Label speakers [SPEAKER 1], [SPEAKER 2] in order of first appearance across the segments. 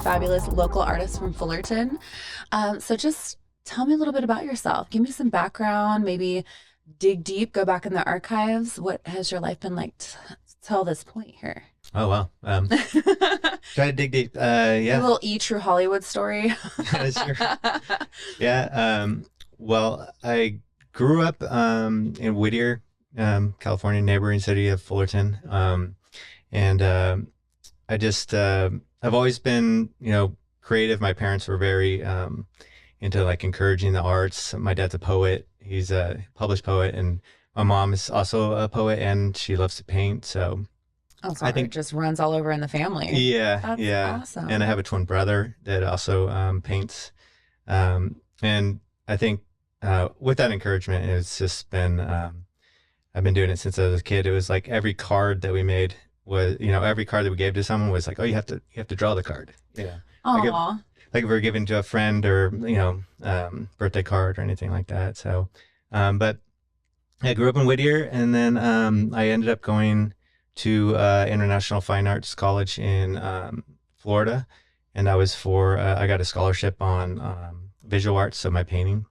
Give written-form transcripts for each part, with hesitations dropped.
[SPEAKER 1] Fabulous local artist from Fullerton. So just tell me a little bit about yourself. Give me some background, maybe dig deep, go back in the archives. What has your life been like till this point here?
[SPEAKER 2] Oh, well. Try to dig deep.
[SPEAKER 1] A little True Hollywood story.
[SPEAKER 2] Sure. Yeah. Well, I grew up in Whittier, California, neighboring city of Fullerton. I just I've always been, creative. My parents were very into like encouraging the arts. My dad's a poet. He's a published poet, and my mom is also a poet, and she loves to paint. So
[SPEAKER 1] I think it just runs all over in the family.
[SPEAKER 2] Yeah,
[SPEAKER 1] That's
[SPEAKER 2] yeah.
[SPEAKER 1] awesome.
[SPEAKER 2] And I have a twin brother that also paints. And I think with that encouragement, it's just been I've been doing it since I was a kid. It was like every card that we made was, every card that we gave to someone was like, oh, you have to draw the card. Yeah.
[SPEAKER 1] Aww.
[SPEAKER 2] Like if we were giving to a friend or, birthday card or anything like that. So, but I grew up in Whittier, and then I ended up going to International Fine Arts College in Florida. And that was I got a scholarship on visual arts, so my painting.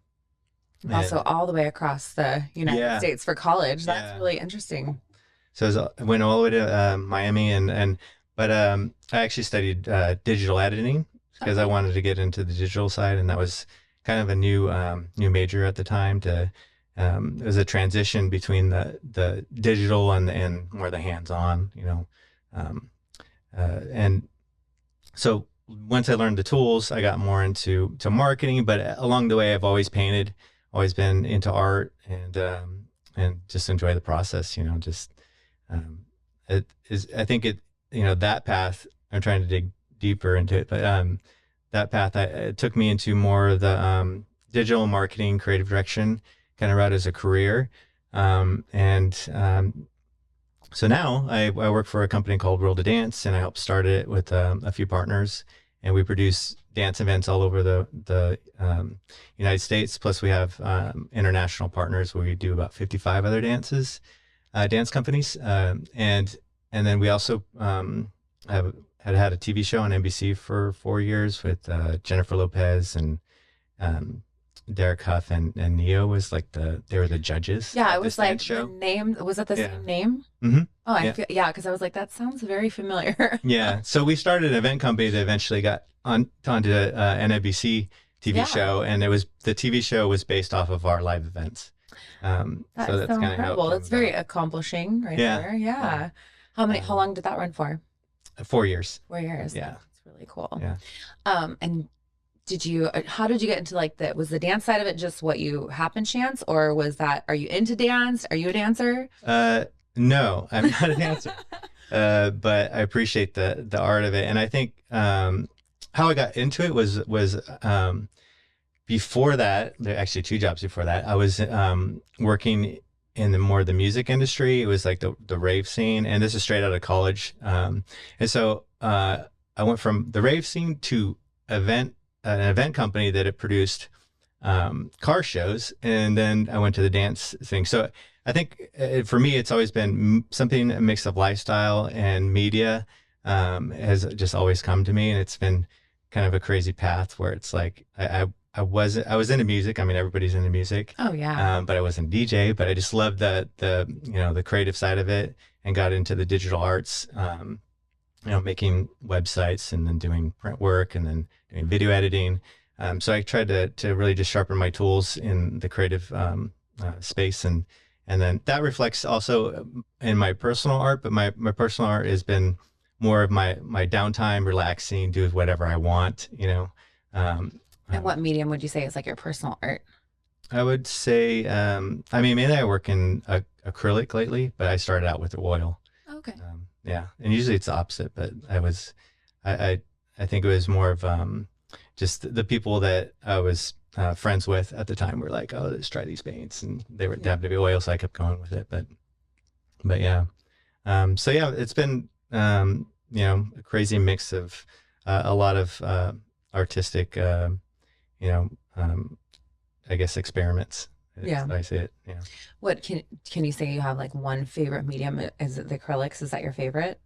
[SPEAKER 1] Also all the way across the United States for college. That's really interesting.
[SPEAKER 2] So I went all the way to Miami, but I actually studied digital editing because I wanted to get into the digital side, and that was kind of a new major at the time. It was a transition between the digital and more the hands-on, and so once I learned the tools, I got more into marketing. But along the way, I've always painted, always been into art, and just enjoy the process. It is, I think that path, I'm trying to dig deeper into it, but that path, it took me into more of the digital marketing, creative direction kind of route as a career. So now I work for a company called World of Dance, and I helped start it with a few partners, and we produce dance events all over the United States. Plus we have international partners where we do about 55 other dance companies. And then we also had a TV show on NBC for 4 years with Jennifer Lopez and Derek Huff and Neo was like they were the judges.
[SPEAKER 1] Yeah, it was like the name. Was that the same name?
[SPEAKER 2] Mm-hmm.
[SPEAKER 1] Oh, because I was like, that sounds very familiar.
[SPEAKER 2] Yeah. So we started an event company that eventually got onto an NBC TV show, and the TV show was based off of our live events.
[SPEAKER 1] That's
[SPEAKER 2] so
[SPEAKER 1] kind of incredible. That's very accomplishing right there. Yeah. How long did that run for?
[SPEAKER 2] 4 years.
[SPEAKER 1] 4 years.
[SPEAKER 2] Yeah.
[SPEAKER 1] That's really cool.
[SPEAKER 2] Yeah.
[SPEAKER 1] And how did you get into was the dance side of it just what you happen chance, or are you into dance? Are you a dancer?
[SPEAKER 2] No, I'm not a dancer. But I appreciate the art of it. And I think how I got into it was before that, there are actually 2 jobs before that. I was working in the music industry. It was like the rave scene, and this is straight out of college. And so I went from the rave scene to an event company that had produced car shows, and then I went to the dance thing. So I think for me, it's always been something, a mix of lifestyle and media has just always come to me, and it's been kind of a crazy path where it's like I was into music. I mean, everybody's into music.
[SPEAKER 1] Oh yeah.
[SPEAKER 2] But I wasn't a DJ, but I just loved the creative side of it, and got into the digital arts, making websites, and then doing print work, and then doing video editing. So I tried to really just sharpen my tools in the creative space, and then that reflects also in my personal art. But my personal art has been more of my downtime, relaxing, do whatever I want,
[SPEAKER 1] And what medium would you say is like your personal art?
[SPEAKER 2] I would say, mainly I work in acrylic lately, but I started out with oil.
[SPEAKER 1] Okay.
[SPEAKER 2] Yeah. And usually it's the opposite, but I think it was more of just the people that I was friends with at the time were like, oh, let's try these paints. And they have to be oil, so I kept going with it. But yeah. So yeah, it's been a crazy mix of a lot of artistic, you know, um, I guess experiments.
[SPEAKER 1] Yeah.
[SPEAKER 2] I say it.
[SPEAKER 1] What can you say you have like one favorite medium? Is it the acrylics? Is that your favorite?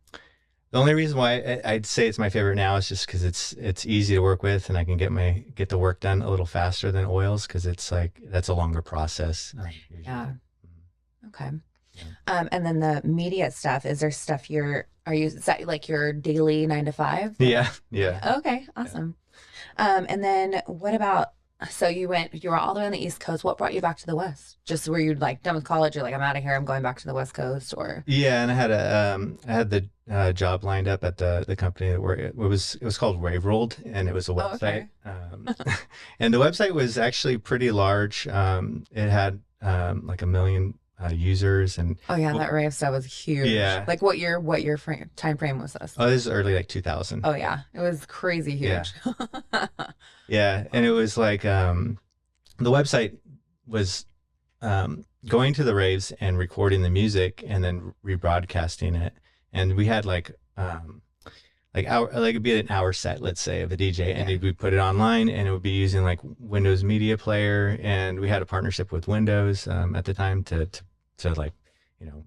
[SPEAKER 2] The only reason why I'd say it's my favorite now is just because it's easy to work with, and I can get the work done a little faster than oils because it's like that's a longer process. Usually.
[SPEAKER 1] Yeah. Okay.
[SPEAKER 2] Yeah.
[SPEAKER 1] And then the media stuff, is there stuff is that like your daily 9 to 5?
[SPEAKER 2] Yeah. Yeah.
[SPEAKER 1] Okay, awesome. And then what about, so you were all the way on the East Coast. What brought you back to the West? Just were you like done with college? You're like, I'm out of here. I'm going back to the West Coast or?
[SPEAKER 2] Yeah, and I had the job lined up at the company that where it was called Wave Rolled, and it was a
[SPEAKER 1] Oh,
[SPEAKER 2] website.
[SPEAKER 1] okay.
[SPEAKER 2] And the website was actually pretty large. It had like 1 million users, and
[SPEAKER 1] Oh yeah, that rave stuff was huge.
[SPEAKER 2] yeah,
[SPEAKER 1] Like what year time frame was this?
[SPEAKER 2] oh, this is early like 2000.
[SPEAKER 1] Oh yeah, it was crazy
[SPEAKER 2] Yeah,
[SPEAKER 1] huge.
[SPEAKER 2] yeah, and it was like the website was going to the raves and recording the music and then rebroadcasting it, and we had like it'd be an hour set, let's say, of a DJ, and
[SPEAKER 1] Yeah.
[SPEAKER 2] we put it online, and it would be using like Windows Media Player, and we had a partnership with Windows at the time to like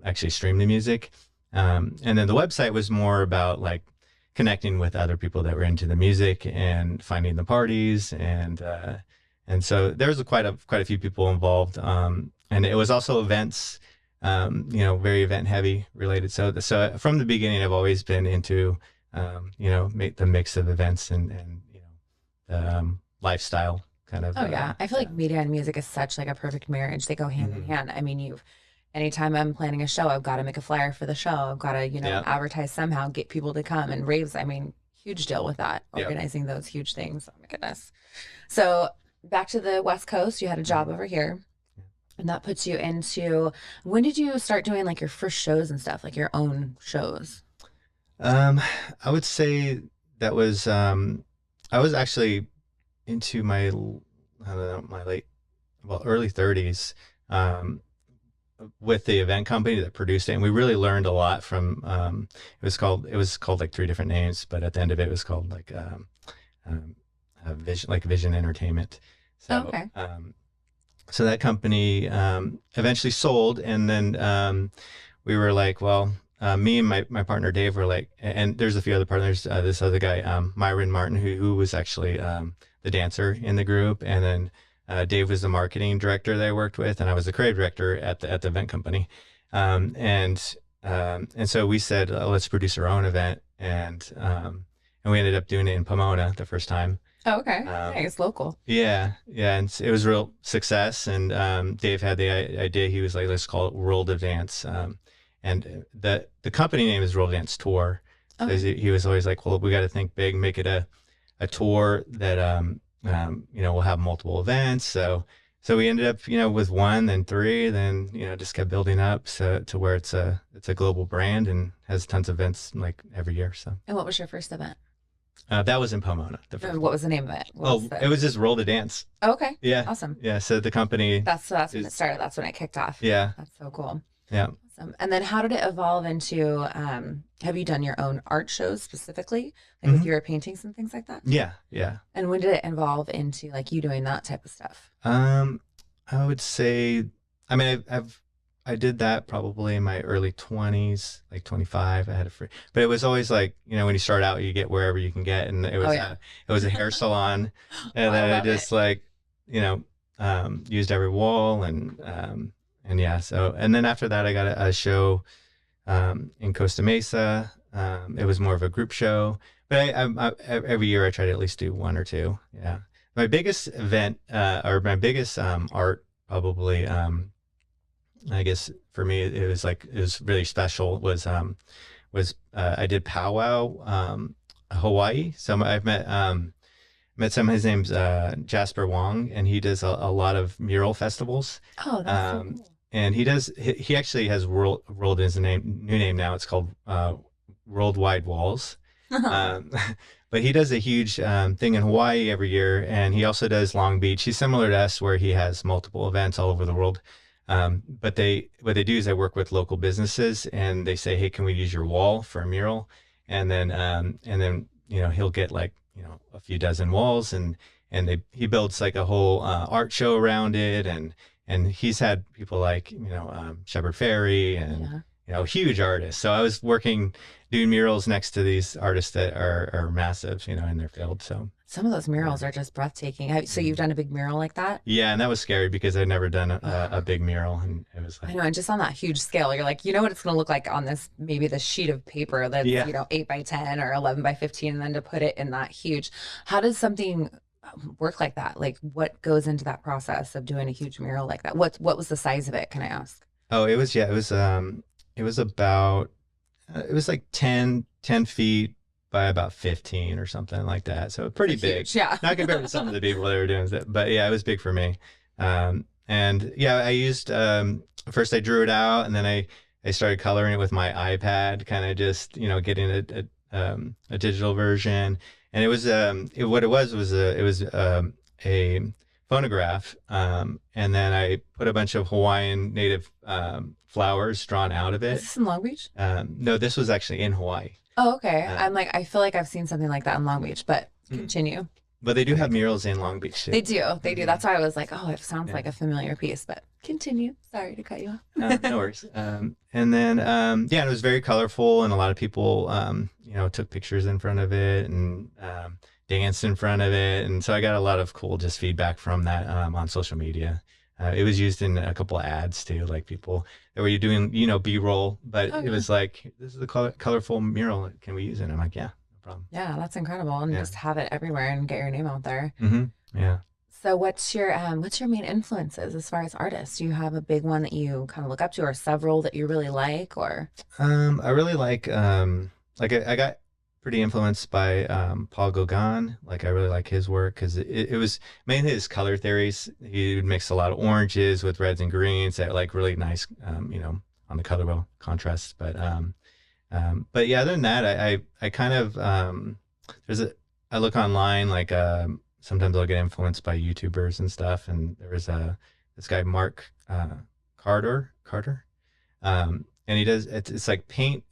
[SPEAKER 2] actually stream the music, and then the website was more about like connecting with other people that were into the music and finding the parties, and so there was quite a few people involved, and it was also events, very event heavy related. So from the beginning, I've always been into make the mix of events and lifestyle kind of.
[SPEAKER 1] Oh yeah, I feel like media and music is such like a perfect marriage. They go hand in
[SPEAKER 2] Mhm.
[SPEAKER 1] hand. I mean, anytime I'm planning a show, I've got to make a flyer for the show. I've got to,
[SPEAKER 2] Yeah.
[SPEAKER 1] advertise somehow, get people to come. And raves, I mean, huge deal with that,
[SPEAKER 2] Yeah.
[SPEAKER 1] organizing those huge things. Oh my goodness. So back to the West Coast, you had a job over here, and that puts you into, when did you start doing like your first shows and stuff, like your own shows?
[SPEAKER 2] Um, I would say that was I was actually into I don't know, early 30s, with the event company that produced it, and we really learned a lot from it was called like three different names, but at the end of it was called like Vision Entertainment.
[SPEAKER 1] Oh,
[SPEAKER 2] So
[SPEAKER 1] okay.
[SPEAKER 2] so that company eventually sold, and then we were like, well, me and my partner Dave were like, and there's a few other partners, this other guy, Myron Martin, who was actually the dancer in the group, and then Dave was the marketing director that I worked with, and I was the creative director at the event company, and so we said, let's produce our own event, and we ended up doing it in Pomona the first time.
[SPEAKER 1] Oh, okay.
[SPEAKER 2] Um,
[SPEAKER 1] Nice, local.
[SPEAKER 2] yeah, yeah, and it was a real success. And Dave had the idea. He was like, "Let's call it World of Dance." And the company name is World Dance Tour. So
[SPEAKER 1] Okay.
[SPEAKER 2] he was always like, "Well, we got to think big, make it a tour that will have multiple events." So we ended up with one, then three, then just kept building up to where it's a global brand and has tons of events like every year. So
[SPEAKER 1] And what was your first event?
[SPEAKER 2] that was in Pomona, the first
[SPEAKER 1] And what
[SPEAKER 2] one.
[SPEAKER 1] was the name of it? What was
[SPEAKER 2] Oh, it
[SPEAKER 1] the?
[SPEAKER 2] was just Roll to Dance.
[SPEAKER 1] Oh, okay.
[SPEAKER 2] Yeah.
[SPEAKER 1] Awesome.
[SPEAKER 2] Yeah. So the company
[SPEAKER 1] That's when it
[SPEAKER 2] is,
[SPEAKER 1] started. That's when it kicked off.
[SPEAKER 2] yeah.
[SPEAKER 1] That's so cool.
[SPEAKER 2] Yeah.
[SPEAKER 1] Awesome. And then how did it evolve into, have you done your own art shows specifically, like with
[SPEAKER 2] hmm
[SPEAKER 1] your paintings and things like that?
[SPEAKER 2] Yeah. Yeah.
[SPEAKER 1] And when did it evolve into like you doing that type of stuff?
[SPEAKER 2] Um, I would say, I mean, I did that probably in my early 20s, like 25. I had a free, but it was always like, when you start out, you get wherever you can get. And
[SPEAKER 1] Oh yeah.
[SPEAKER 2] it was a hair salon.
[SPEAKER 1] Oh,
[SPEAKER 2] And
[SPEAKER 1] I
[SPEAKER 2] then I
[SPEAKER 1] love it.
[SPEAKER 2] just like, used every wall and yeah. So, and then after that, I got a show, in Costa Mesa. It was more of a group show, but every year I try to at least do one or two. Yeah. My biggest event, or my biggest, art probably, I guess for me, it was really special was I did powwow, Hawaii. So I've met some of his name's Jasper Wong, and he does a lot of mural festivals.
[SPEAKER 1] Oh, that's so
[SPEAKER 2] Um,
[SPEAKER 1] cool.
[SPEAKER 2] and he actually has rolled his new name now. It's called Worldwide Walls. Um, but he does a huge thing in Hawaii every year, and he also does Long Beach. He's similar to us, where he has multiple events all over the world. But what they do is they work with local businesses, and they say, "Hey, can we use your wall for a mural?" and then he'll get like a few dozen walls, and he builds like a whole art show around it, and he's had people like Shepard Fairey and
[SPEAKER 1] Yeah.
[SPEAKER 2] huge artists. So I was doing murals next to these artists that are massive in their field. So
[SPEAKER 1] Some of those murals are just breathtaking. So you've done a big mural like that?
[SPEAKER 2] yeah, and that was scary because I'd never done a big mural, and it was
[SPEAKER 1] I
[SPEAKER 2] like
[SPEAKER 1] know, and just on that huge scale, you're like, you know what it's going to look like on this sheet of paper that's,
[SPEAKER 2] yeah.
[SPEAKER 1] 8 by 10 or 11 by 15, and then to put it in that huge. How does something work like that? Like, what goes into that process of doing a huge mural like that? What was the size of it? Can I ask?
[SPEAKER 2] Oh, it was about it was like 10 feet by about 15 or something like that. So pretty
[SPEAKER 1] It's
[SPEAKER 2] big.
[SPEAKER 1] huge, yeah.
[SPEAKER 2] Not compared to some of the people that were doing it, but yeah, it was big for me. And yeah, I used first I drew it out, and then I started coloring it with my iPad, kind of just getting a digital version. And it was what it was a phonograph, and then I put a bunch of Hawaiian native flowers drawn out of
[SPEAKER 1] Is
[SPEAKER 2] it.
[SPEAKER 1] this in Long Beach?
[SPEAKER 2] No, this was actually in Hawaii.
[SPEAKER 1] Oh, okay.
[SPEAKER 2] Uh,
[SPEAKER 1] I'm like, I feel like I've seen something like that in Long Beach, but continue.
[SPEAKER 2] but they do have murals in Long Beach too.
[SPEAKER 1] They do. They do.
[SPEAKER 2] Mhm.
[SPEAKER 1] That's why I was like, oh, it sounds
[SPEAKER 2] Yeah.
[SPEAKER 1] like a familiar piece, but continue. Sorry to cut you off.
[SPEAKER 2] No worries. And then yeah, it was very colorful, and a lot of people took pictures in front of it, and danced in front of it, and so I got a lot of cool just feedback from that on social media. It was used in a couple of ads too, like people that were doing B-roll, but
[SPEAKER 1] Oh,
[SPEAKER 2] it
[SPEAKER 1] yeah.
[SPEAKER 2] was like, this is a colorful mural. Can we use it? And I'm like, yeah, no problem.
[SPEAKER 1] Yeah, that's incredible. And
[SPEAKER 2] Yeah.
[SPEAKER 1] just have it everywhere and get your name out there.
[SPEAKER 2] Yeah.
[SPEAKER 1] So what's your main influences as far as artists? Do you have a big one that you kind of look up to, or several that you really like, or
[SPEAKER 2] I really like I got pretty influenced by Paul Gauguin. Like I really like his work because it was mainly his color theories. He would mix a lot of oranges with reds and greens that like really nice on the color wheel contrasts. But yeah, other than that, I kind of I look online like sometimes I'll get influenced by YouTubers and stuff. And there was this guy Mark Carter, and he does it's like paint.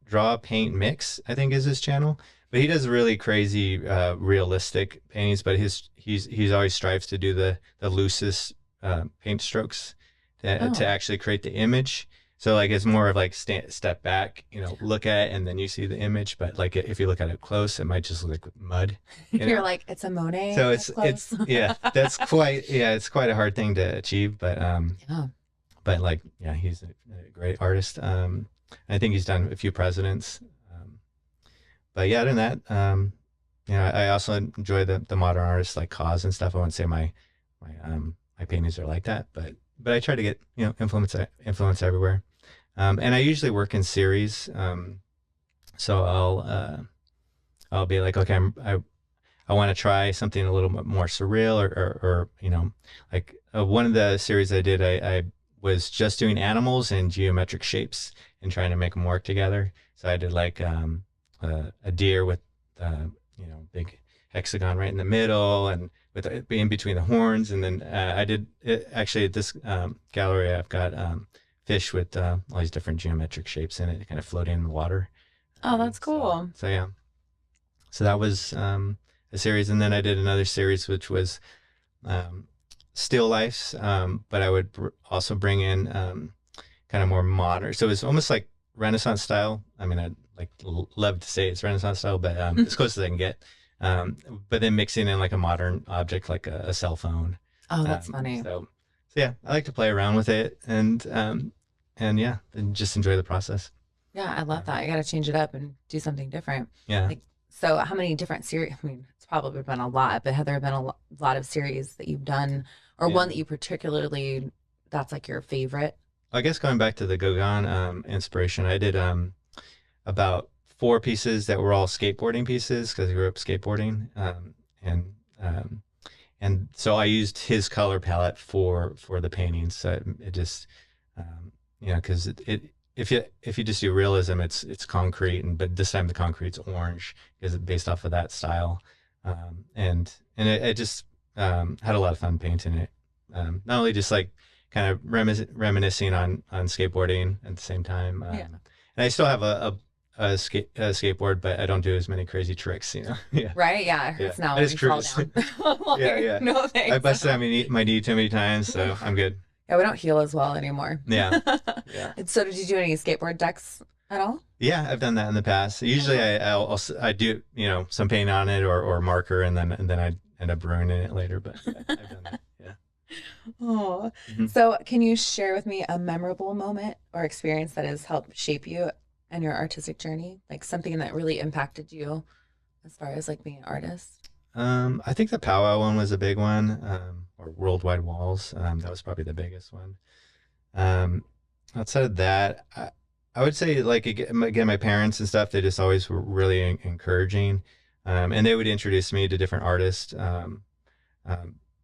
[SPEAKER 2] Draw paint mix, I think is his channel, but he does really crazy realistic paintings, but he's always strives to do the loosest paint strokes to
[SPEAKER 1] Oh.
[SPEAKER 2] actually create the image. So like it's more of like step back, look at it, and then you see the image, but like if you look at it close, it might just look like mud.
[SPEAKER 1] You're like, it's a Monet
[SPEAKER 2] So
[SPEAKER 1] up
[SPEAKER 2] it's
[SPEAKER 1] close.
[SPEAKER 2] yeah, it's quite a hard thing to achieve,
[SPEAKER 1] Yeah.
[SPEAKER 2] but like yeah, he's a great artist. I think he's done a few presidents. But yeah, other than that, I also enjoy the modern artists like Cause and stuff. I wouldn't say my paintings are like that, but I try to get influence everywhere. And I usually work in series. So I'll be like, okay, I want to try something a little bit more surreal, or like one of the series I did, I was just doing animals and geometric shapes and trying to make them work together. So I did like a deer with big hexagon right in the middle, and with in between the horns. And then I did actually at this gallery, I've got fish with all these different geometric shapes in it, kind of floating in the water.
[SPEAKER 1] Oh, that's cool.
[SPEAKER 2] So yeah, so that was a series, and then I did another series which was still lifes, but I would also bring in kind of more modern. So it's almost like Renaissance style. I mean, I'd like love to say it's Renaissance style, but as close as I can get. But then mixing in like a modern object like a cell phone.
[SPEAKER 1] Oh, that's funny.
[SPEAKER 2] So yeah, I like to play around with it, and yeah, and just enjoy the process.
[SPEAKER 1] Yeah, I love that. You got to change it up and do something different.
[SPEAKER 2] Yeah.
[SPEAKER 1] Like, so how many different series? I mean, it's probably been a lot, but have there been a lot of series that you've done, or
[SPEAKER 2] Yeah.
[SPEAKER 1] one that you particularly, that's like your favorite?
[SPEAKER 2] I guess going back to the Gauguin inspiration, I did about 4 pieces that were all skateboarding pieces because I grew up skateboarding, and so I used his color palette for the paintings. So it just because if you just do realism, it's concrete, but this time the concrete's orange because it's based off of that style, and it just had a lot of fun painting it. Not only just like kind of reminiscing on skateboarding at the same time.
[SPEAKER 1] Yeah.
[SPEAKER 2] And I still have a a skateboard, but I don't do as many crazy tricks, you know. Yeah.
[SPEAKER 1] Right? Yeah, it
[SPEAKER 2] Yeah.
[SPEAKER 1] hurts now
[SPEAKER 2] I
[SPEAKER 1] when
[SPEAKER 2] just
[SPEAKER 1] you fall
[SPEAKER 2] cruise.
[SPEAKER 1] down. I'm like,
[SPEAKER 2] Yeah, yeah.
[SPEAKER 1] no
[SPEAKER 2] I
[SPEAKER 1] thanks.
[SPEAKER 2] busted out my knee too many times, so I'm good.
[SPEAKER 1] Yeah, we don't heal as well anymore.
[SPEAKER 2] Yeah. Yeah.
[SPEAKER 1] And so did you do any skateboard decks at all?
[SPEAKER 2] Yeah, I've done that in the past. Usually I do, you know, some paint on it or marker and then I end up ruining it later, but yeah, I've done that. Yeah.
[SPEAKER 1] Oh,
[SPEAKER 2] Mhm.
[SPEAKER 1] so can you share with me a memorable moment or experience that has helped shape you and your artistic journey? Like something that really impacted you as far as like being an artist?
[SPEAKER 2] I think the powwow one was a big one, or worldwide walls. That was probably the biggest one. Um, Outside of that, I would say like again, my parents and stuff, they just always were really encouraging. And they would introduce me to different artists, um,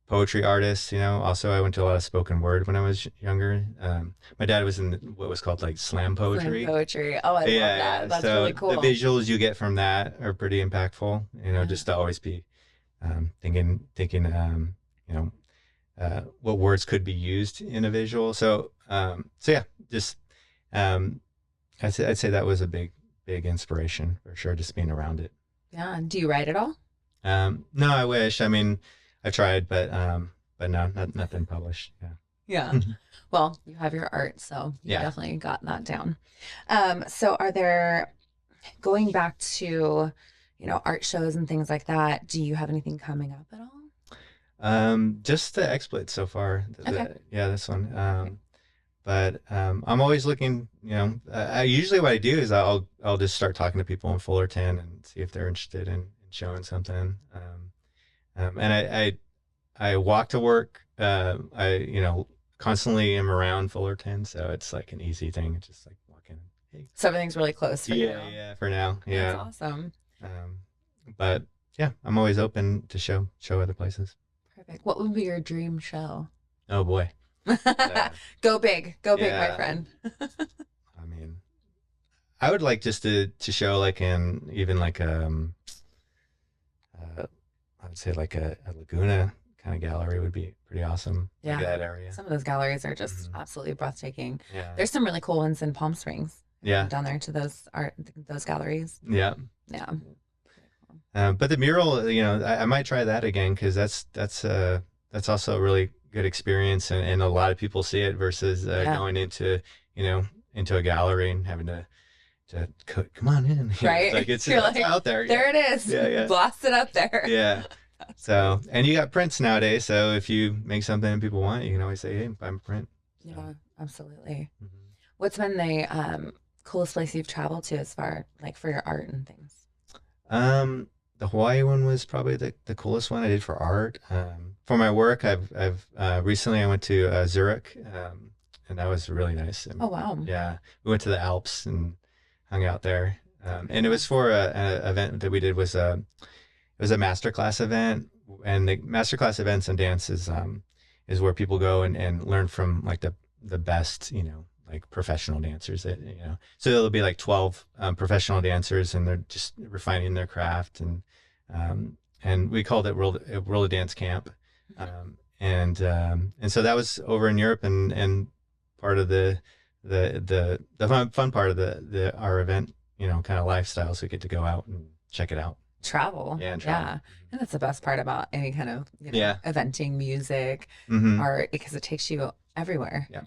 [SPEAKER 2] poetry artists, you know. Also, I went to a lot of spoken word when I was younger. My dad was in what was called like slam
[SPEAKER 1] Slam
[SPEAKER 2] poetry.
[SPEAKER 1] poetry. Oh, I love
[SPEAKER 2] Yeah,
[SPEAKER 1] that.
[SPEAKER 2] yeah.
[SPEAKER 1] That's
[SPEAKER 2] So
[SPEAKER 1] really
[SPEAKER 2] the
[SPEAKER 1] cool.
[SPEAKER 2] visuals you get from that are pretty impactful, you know,
[SPEAKER 1] Yeah.
[SPEAKER 2] just to always be thinking, you know, what words could be used in a visual. So yeah, just um, I'd say that was a big inspiration for sure, just being around it.
[SPEAKER 1] Yeah. Do you write at all?
[SPEAKER 2] No, I wish. I mean, I tried, but no, nothing published. Yeah.
[SPEAKER 1] Yeah. Well, you have your art, so you
[SPEAKER 2] Yeah.
[SPEAKER 1] definitely got that down. So are there, going back to, you know, art shows and things like that, do you have anything coming up at all?
[SPEAKER 2] Just the XSplit so far.
[SPEAKER 1] Okay.
[SPEAKER 2] Yeah, this one.
[SPEAKER 1] Okay.
[SPEAKER 2] But I'm always looking. You know, I usually what I do is I'll just start talking to people in Fullerton and see if they're interested in showing something. And I walk to work. I you know constantly am around Fullerton, so it's like an easy thing. It's just like walking. Hey.
[SPEAKER 1] So everything's really close for you.
[SPEAKER 2] Yeah. For now,
[SPEAKER 1] That's
[SPEAKER 2] yeah.
[SPEAKER 1] awesome.
[SPEAKER 2] Um, but yeah, I'm always open to show other places.
[SPEAKER 1] Perfect. What would be your dream show?
[SPEAKER 2] Oh boy. Uh,
[SPEAKER 1] Go big, my
[SPEAKER 2] yeah.
[SPEAKER 1] friend.
[SPEAKER 2] I mean, I would like just to show like in even like I would say like a Laguna kind of gallery would be pretty awesome.
[SPEAKER 1] Yeah.
[SPEAKER 2] Like that area.
[SPEAKER 1] Some of those galleries are just
[SPEAKER 2] Mhm.
[SPEAKER 1] absolutely breathtaking.
[SPEAKER 2] Yeah.
[SPEAKER 1] There's some really cool ones in Palm Springs.
[SPEAKER 2] Yeah.
[SPEAKER 1] Down there to those galleries.
[SPEAKER 2] Yeah.
[SPEAKER 1] Yeah.
[SPEAKER 2] But the mural, you know, I might try that again because that's also a really good experience, and a lot of people see it versus
[SPEAKER 1] Yeah.
[SPEAKER 2] going into you know into a gallery and having to come on in. You know,
[SPEAKER 1] Right?
[SPEAKER 2] like it's
[SPEAKER 1] You're
[SPEAKER 2] it's
[SPEAKER 1] like,
[SPEAKER 2] out there.
[SPEAKER 1] There it is.
[SPEAKER 2] Yeah, yeah.
[SPEAKER 1] Blast it up there.
[SPEAKER 2] Yeah. So, and you got prints nowadays. So if you make something that people want, you can always say, "Hey, buy my print." So,
[SPEAKER 1] Yeah, absolutely.
[SPEAKER 2] mhm.
[SPEAKER 1] What's been the coolest place you've traveled to as far like for your art and things?
[SPEAKER 2] The Hawaii one was probably the coolest one I did for art. For my work, I've recently I went to Zurich, and that was really nice.
[SPEAKER 1] Oh wow.
[SPEAKER 2] Yeah, we went to the Alps and hung out there. And it was for an event that we did was it was a masterclass event, and the masterclass events and dance is where people go and learn from like the best, you know, like professional dancers that, you know, so there'll be like 12 professional dancers and they're just refining their craft, and we called it World Dance Camp. And so that was over in Europe, and part of the fun part of the our event, you know, kind of lifestyle, so we get to go out and check it out.
[SPEAKER 1] Travel.
[SPEAKER 2] Yeah, and travel.
[SPEAKER 1] Yeah. And that's the best part about any kind of, you know,
[SPEAKER 2] Yeah.
[SPEAKER 1] eventing, music,
[SPEAKER 2] Mm-hmm.
[SPEAKER 1] art, because it takes you everywhere.
[SPEAKER 2] Yeah.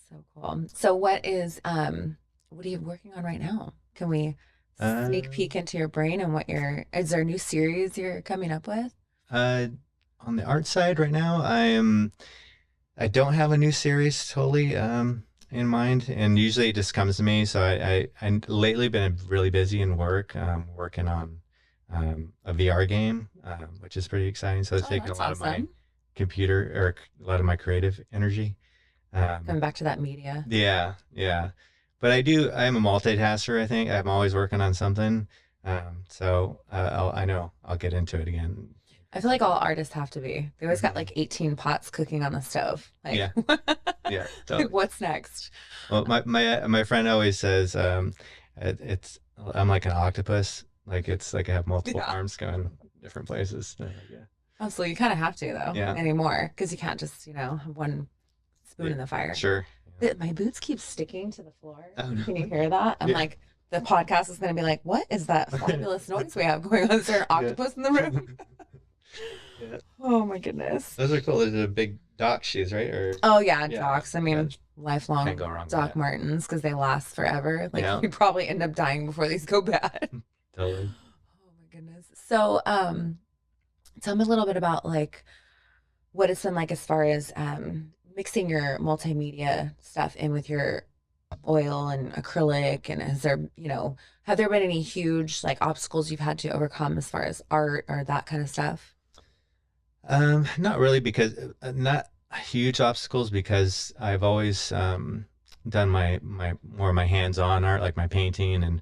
[SPEAKER 1] So cool. So what are you working on right now? Can we sneak peek into your brain and is there a new series you're coming up with?
[SPEAKER 2] On the art side right now, I don't have a new series totally in mind, and usually it just comes to me. So I lately been really busy in work, working on a VR game, which is pretty exciting. So it's taking a
[SPEAKER 1] That's
[SPEAKER 2] lot of my
[SPEAKER 1] awesome.
[SPEAKER 2] computer or a lot of my creative energy.
[SPEAKER 1] Coming back to that media.
[SPEAKER 2] Yeah, yeah. But I am a multitasker, I think. I'm always working on something. I know I'll get into it again.
[SPEAKER 1] I feel like all artists have to be. They always got like 18 pots cooking on the stove. Like,
[SPEAKER 2] Yeah. Yeah,
[SPEAKER 1] like,
[SPEAKER 2] totally.
[SPEAKER 1] what's next?
[SPEAKER 2] Well, my friend always says, I'm like an octopus. Like it's like I have multiple
[SPEAKER 1] Yeah.
[SPEAKER 2] arms going different places. Yeah.
[SPEAKER 1] Oh, so you kind of have to though
[SPEAKER 2] Yeah.
[SPEAKER 1] anymore because you can't just, you know, have one spoon in the fire.
[SPEAKER 2] Sure.
[SPEAKER 1] My boots keep sticking to the floor.
[SPEAKER 2] Oh, no.
[SPEAKER 1] Can you hear that? I'm
[SPEAKER 2] Yeah.
[SPEAKER 1] like the podcast is going to be like, what is that fabulous noise we have going on? Is there an
[SPEAKER 2] Yeah.
[SPEAKER 1] octopus in the room?
[SPEAKER 2] Yeah.
[SPEAKER 1] Oh my goodness.
[SPEAKER 2] Those are cool. Those are big dock shoes, right? Or
[SPEAKER 1] Oh yeah,
[SPEAKER 2] yeah,
[SPEAKER 1] docs. I
[SPEAKER 2] yeah,
[SPEAKER 1] mean,
[SPEAKER 2] can't
[SPEAKER 1] lifelong
[SPEAKER 2] go wrong with
[SPEAKER 1] Doc
[SPEAKER 2] that.
[SPEAKER 1] Martens because they last forever. Like
[SPEAKER 2] Yeah,
[SPEAKER 1] we probably end up dying before these go bad.
[SPEAKER 2] totally.
[SPEAKER 1] Oh my goodness. So, tell me a little bit about like what it's been like as far as mixing your multimedia stuff in with your oil and acrylic, and has there, have there been any huge like obstacles you've had to overcome as far as art or that kind of stuff?
[SPEAKER 2] Not really because not huge obstacles because I've always done my more of my hands-on art, like my painting and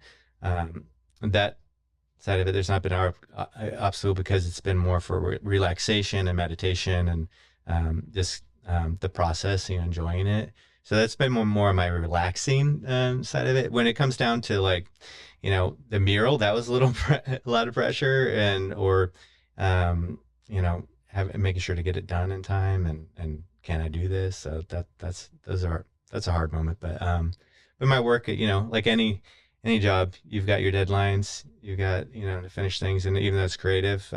[SPEAKER 2] that side of it. There's not been an obstacle because it's been more for relaxation and meditation and just the process, enjoying it. So that's been more of my relaxing side of it. When it comes down to like, the mural, that was a little a lot of pressure and or you know making sure to get it done in time and can I do this? So that's a hard moment. But my work, like any job, you've got your deadlines, you've got to finish things, and even though it's creative,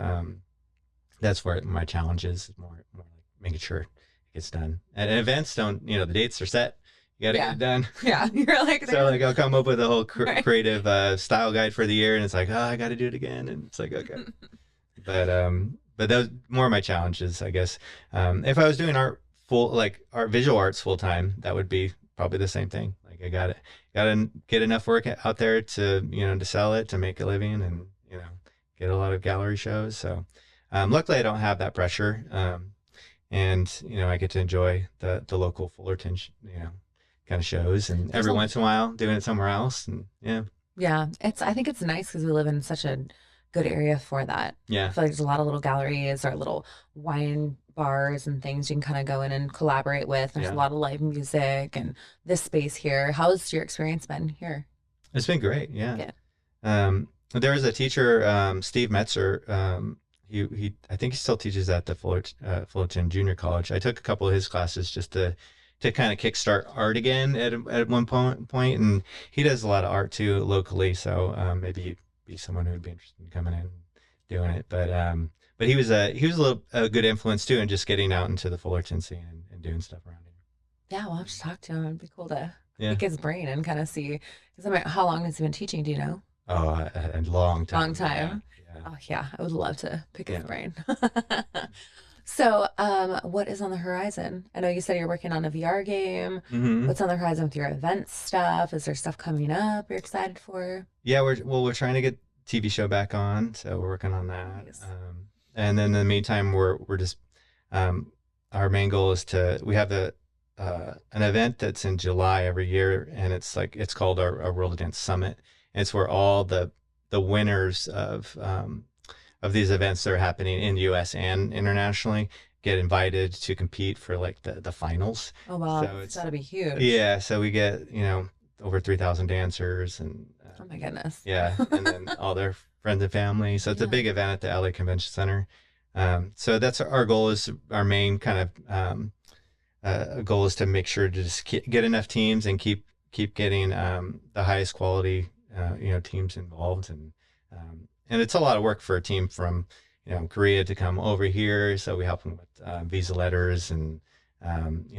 [SPEAKER 2] that's where my challenge is more like making sure it gets done. And events don't, the dates are set. You got to get it done.
[SPEAKER 1] Yeah, you're like
[SPEAKER 2] So like I'll come up with a whole
[SPEAKER 1] Right.
[SPEAKER 2] creative style guide for the year, and it's like, oh, I got to do it again, and it's like, okay. But those more of my challenges, I guess. If I was doing art visual arts full time, that would be probably the same thing. Like I gotta get enough work out there to to sell it, to make a living, and get a lot of gallery shows. So luckily I don't have that pressure, and I get to enjoy the local Fullerton kind of shows, and
[SPEAKER 1] There's
[SPEAKER 2] every
[SPEAKER 1] a
[SPEAKER 2] once in a while doing it somewhere else, and
[SPEAKER 1] Yeah, I think it's nice because we live in such a good area for that. I
[SPEAKER 2] yeah,
[SPEAKER 1] feel like there's a lot of little galleries or little wine bars and things you can kind of go in and collaborate with. There's a
[SPEAKER 2] yeah.
[SPEAKER 1] lot of live music and this space here. How's your experience been here?
[SPEAKER 2] It's been great. Yeah.
[SPEAKER 1] Yeah.
[SPEAKER 2] There was a teacher, Steve Metzer. I think he still teaches at the Fullerton Junior College. I took a couple of his classes just to kind of kickstart art again at one point, and he does a lot of art too locally. So maybe he'd be someone who would be interested in coming in and doing it. But he was a good influence too, in just getting out into the Fullerton scene and doing stuff around here.
[SPEAKER 1] Yeah, we'll have to talk to him. It'd be cool to
[SPEAKER 2] Yeah.
[SPEAKER 1] pick his brain and kind of see. Because I mean, how long has he been teaching? Do you know?
[SPEAKER 2] Oh, a long time.
[SPEAKER 1] Long time.
[SPEAKER 2] Yeah.
[SPEAKER 1] Oh yeah, I would love to pick his
[SPEAKER 2] Yeah.
[SPEAKER 1] brain. So, what is on the horizon? I know you said you're working on a VR game.
[SPEAKER 2] Hmm.
[SPEAKER 1] What's on the horizon with your event stuff? Is there stuff coming up you're excited for?
[SPEAKER 2] Yeah, we're trying to get TV show back on, so we're working on that.
[SPEAKER 1] Nice.
[SPEAKER 2] And then in the meantime, we're just our main goal is we have an event that's in July every year, and it's called our World Dance Summit. And it's where all the winners of these events that are happening in the U.S. and internationally get invited to compete for like the finals.
[SPEAKER 1] Oh wow,
[SPEAKER 2] So
[SPEAKER 1] it's gotta be huge.
[SPEAKER 2] yeah, so we get over 3,000 dancers and
[SPEAKER 1] Oh my goodness.
[SPEAKER 2] yeah, and then all their friends and family. So it's a
[SPEAKER 1] Yeah.
[SPEAKER 2] big event at the LA Convention Center. So that's our goal, is our main kind of goal is to make sure to just get enough teams and keep getting the highest quality teams involved, and it's a lot of work for a team from Korea to come over here. So we help them with visa letters and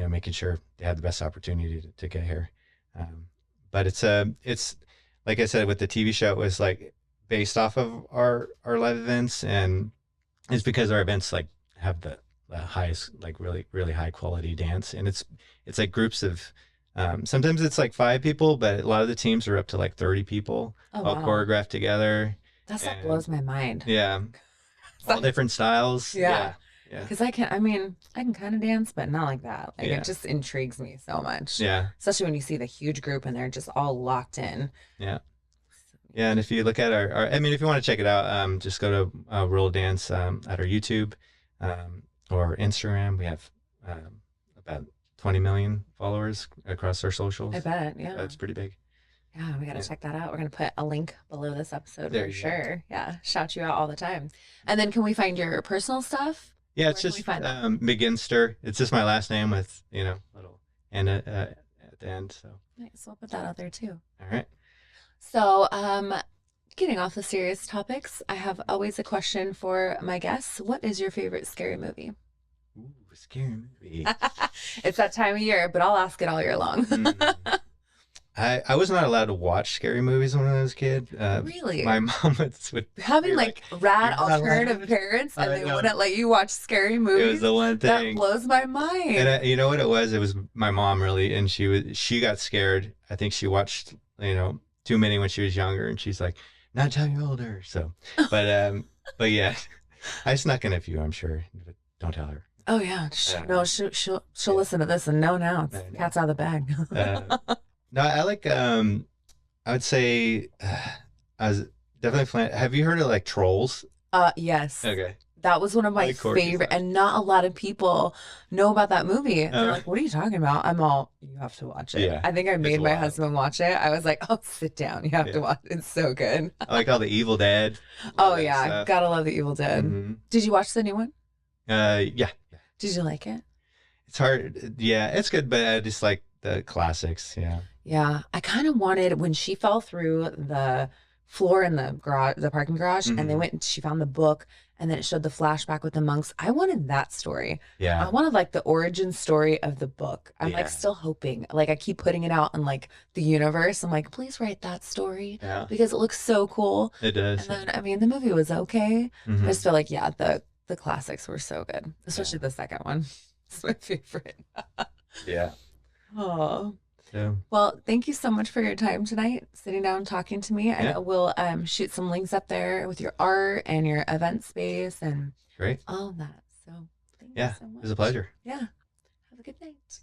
[SPEAKER 2] making sure they have the best opportunity to get here. But it's like I said with the TV show, it was like based off of our live events, and it's because our events like have the highest, like really really high quality dance, and it's like groups of sometimes it's like 5 people, but a lot of the teams are up to like 30 people
[SPEAKER 1] Oh
[SPEAKER 2] all
[SPEAKER 1] wow.
[SPEAKER 2] choreographed together.
[SPEAKER 1] That stuff
[SPEAKER 2] And
[SPEAKER 1] blows my mind.
[SPEAKER 2] yeah, all different styles.
[SPEAKER 1] Yeah.
[SPEAKER 2] Yeah.
[SPEAKER 1] Because I can kind of dance, but not like that. Like
[SPEAKER 2] Yeah.
[SPEAKER 1] it just intrigues me so much.
[SPEAKER 2] Yeah.
[SPEAKER 1] Especially when you see the huge group and they're just all locked in.
[SPEAKER 2] Yeah. Yeah. And if you look at I mean, if you want to check it out, just go to World Dance at our YouTube or Instagram. We have about 20 million followers across our socials.
[SPEAKER 1] I bet. Yeah.
[SPEAKER 2] That's pretty big.
[SPEAKER 1] Yeah, we got to
[SPEAKER 2] Yeah.
[SPEAKER 1] check that out. We're going to put a link below this episode
[SPEAKER 2] There
[SPEAKER 1] for
[SPEAKER 2] you go.
[SPEAKER 1] sure. Yeah, shout you out all the time. And then can we find your personal stuff?
[SPEAKER 2] Yeah, it's
[SPEAKER 1] Where can we
[SPEAKER 2] just
[SPEAKER 1] find that?
[SPEAKER 2] McGinster. It's just my last name with little and at the end. So
[SPEAKER 1] Nice. We'll put that out there too.
[SPEAKER 2] all right.
[SPEAKER 1] So, getting off the serious topics, I have always a question for my guests. What is your favorite scary movie?
[SPEAKER 2] Ooh, scary movie.
[SPEAKER 1] It's that time of year, but I'll ask it all year long.
[SPEAKER 2] Mm. I was not allowed to watch scary movies when I was a kid.
[SPEAKER 1] Really?
[SPEAKER 2] My mom would
[SPEAKER 1] Having
[SPEAKER 2] be
[SPEAKER 1] like
[SPEAKER 2] like,
[SPEAKER 1] rad
[SPEAKER 2] "You're not allowed."
[SPEAKER 1] alternative parents and
[SPEAKER 2] I
[SPEAKER 1] they
[SPEAKER 2] know.
[SPEAKER 1] wouldn't let you watch scary
[SPEAKER 2] It was
[SPEAKER 1] movies,
[SPEAKER 2] the one
[SPEAKER 1] that
[SPEAKER 2] thing.
[SPEAKER 1] blows my
[SPEAKER 2] And
[SPEAKER 1] mind.
[SPEAKER 2] you know what it was? It was my mom really, and she got scared. I think she watched too many when she was younger, and she's like, not till you're older. So, but yeah, I snuck in a few, I'm sure, but don't tell her.
[SPEAKER 1] Oh yeah. No, she'll
[SPEAKER 2] Yeah,
[SPEAKER 1] listen to this and no, now it's
[SPEAKER 2] I know.
[SPEAKER 1] cat's out of the bag.
[SPEAKER 2] No, I like I would say I was definitely have you heard of like trolls?
[SPEAKER 1] Yes.
[SPEAKER 2] Okay.
[SPEAKER 1] That was one of
[SPEAKER 2] I
[SPEAKER 1] my
[SPEAKER 2] like quirky
[SPEAKER 1] favorite,
[SPEAKER 2] stuff.
[SPEAKER 1] and not a lot of people know about that movie. They're
[SPEAKER 2] Uh,
[SPEAKER 1] like, "What are you talking about?" I'm all, "You have to watch it."
[SPEAKER 2] yeah,
[SPEAKER 1] I think I
[SPEAKER 2] it's
[SPEAKER 1] made my
[SPEAKER 2] wild.
[SPEAKER 1] husband watch it. I was like, "Oh, sit down. You have to
[SPEAKER 2] Yeah.
[SPEAKER 1] watch it. It's so good."
[SPEAKER 2] I like all the Evil Dead, all
[SPEAKER 1] Oh
[SPEAKER 2] that
[SPEAKER 1] yeah,
[SPEAKER 2] stuff.
[SPEAKER 1] gotta love The Evil Dead.
[SPEAKER 2] hmm
[SPEAKER 1] Did you watch the new one?
[SPEAKER 2] Yeah.
[SPEAKER 1] Did you like it?
[SPEAKER 2] It's hard. Yeah, it's good, but I just like the classics. Yeah.
[SPEAKER 1] Yeah, I kind of wanted when she fell through the floor in the garage, the parking garage, and they
[SPEAKER 2] hmm
[SPEAKER 1] went and she found the book, and then it showed the flashback with the monks. I wanted that story. I
[SPEAKER 2] Yeah.
[SPEAKER 1] wanted like the origin story of the book. I'm like
[SPEAKER 2] Yeah.
[SPEAKER 1] still hoping. Like I keep putting it out in like the universe. I'm like, please write that story
[SPEAKER 2] Yeah.
[SPEAKER 1] because it looks so cool.
[SPEAKER 2] It
[SPEAKER 1] And
[SPEAKER 2] does.
[SPEAKER 1] then I mean the movie was okay. I
[SPEAKER 2] hmm
[SPEAKER 1] just feel like yeah, the classics were so good,
[SPEAKER 2] Yeah.
[SPEAKER 1] especially the second one. It's my favorite.
[SPEAKER 2] Yeah.
[SPEAKER 1] Oh.
[SPEAKER 2] So
[SPEAKER 1] Well, thank you so much for your time tonight, sitting down and talking to me. I
[SPEAKER 2] yeah,
[SPEAKER 1] know we'll shoot some links up there with your art and your event space and
[SPEAKER 2] great.
[SPEAKER 1] all of that. So thank you
[SPEAKER 2] Yeah,
[SPEAKER 1] so
[SPEAKER 2] it was a
[SPEAKER 1] much.
[SPEAKER 2] pleasure.
[SPEAKER 1] Yeah. Have a good night.